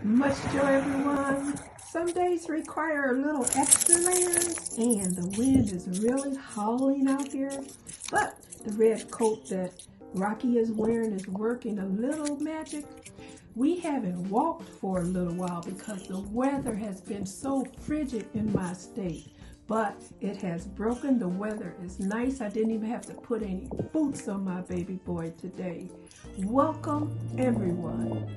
Much joy, everyone. Some days require a little extra layers, and the wind is really howling out here. But the red coat that Rocky is wearing is working a little magic. We haven't walked for a little while because the weather has been so frigid in my state. But it has broken. The weather is nice. I didn't even have to put any boots on my baby boy today. Welcome, everyone.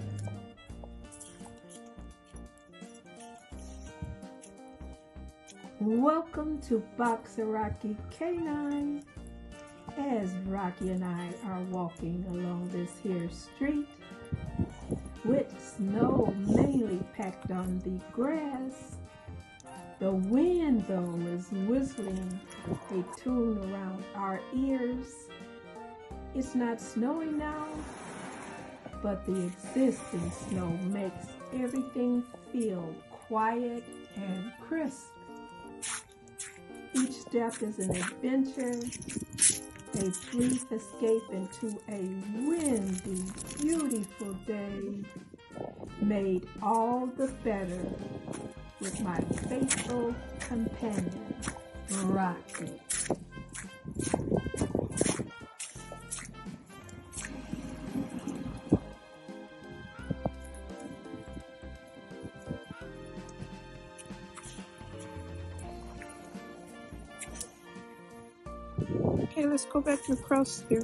Welcome to Boxer Rocky K9 as Rocky and I are walking along this here street with snow mainly packed on the grass. The wind though is whistling a tune around our ears. It's not snowing now, but the existing snow makes everything feel quiet and crisp. Each step is an adventure, a brief escape into a windy, beautiful day, made all the better with my faithful companion, Rocky. Okay, let's go back across here.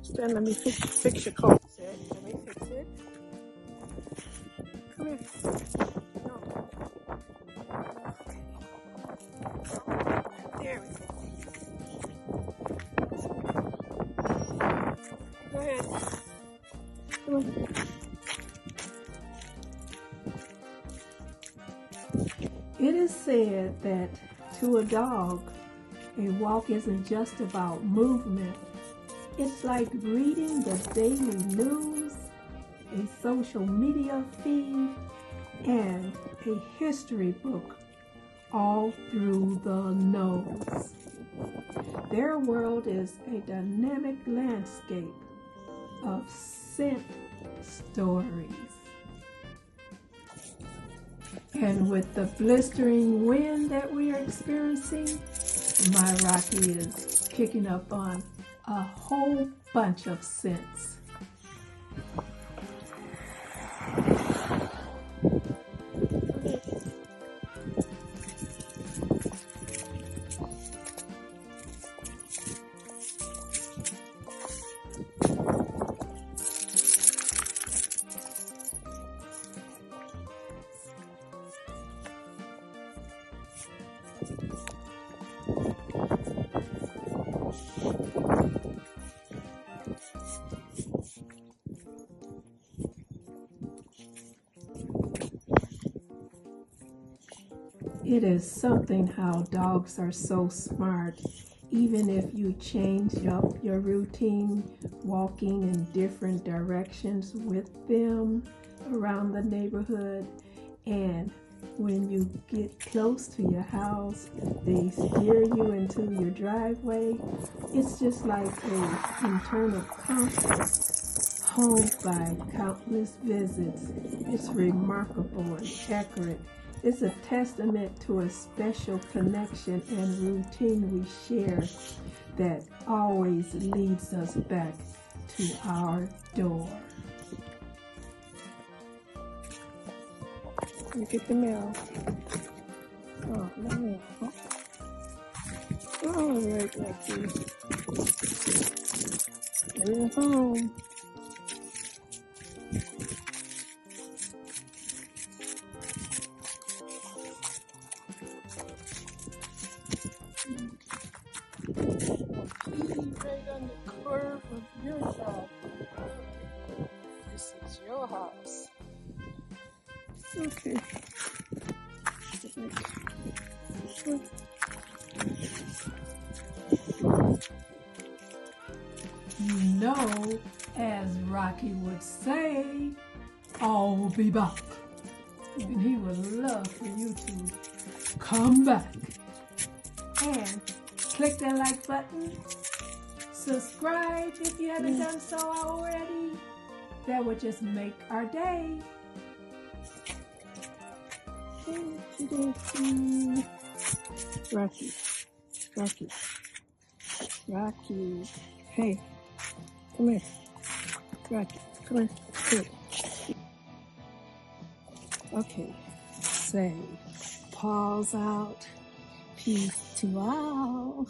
Stand, let me fix your coat. Let me fix it. Come here. No. There we go. Go ahead. Come on. It is said that to a dog, a walk isn't just about movement. It's like reading the daily news, a social media feed, and a history book all through the nose. Their world is a dynamic landscape of scent stories. And with the blistering wind that we are experiencing, my Rocky is picking up on a whole bunch of scents. It is something how dogs are so smart. Even if you change up your routine, walking in different directions with them around the neighborhood, and when you get close to your house, they steer you into your driveway. It's just like an internal compass, honed by countless visits. It's remarkable and accurate. It's a testament to a special connection and routine we share that always leads us back to our door. Let me get the mail. Oh, no. All right, Lucky. We're home. Right on the corner. Okay. You know, as Rocky would say, I'll be back. And he would love for you to come back. And click that like button. Subscribe if you haven't done so already. That would just make our day. Rocky. Hey, come here. Rocky, come here. Here. Okay. Say, paws out. Peace to all.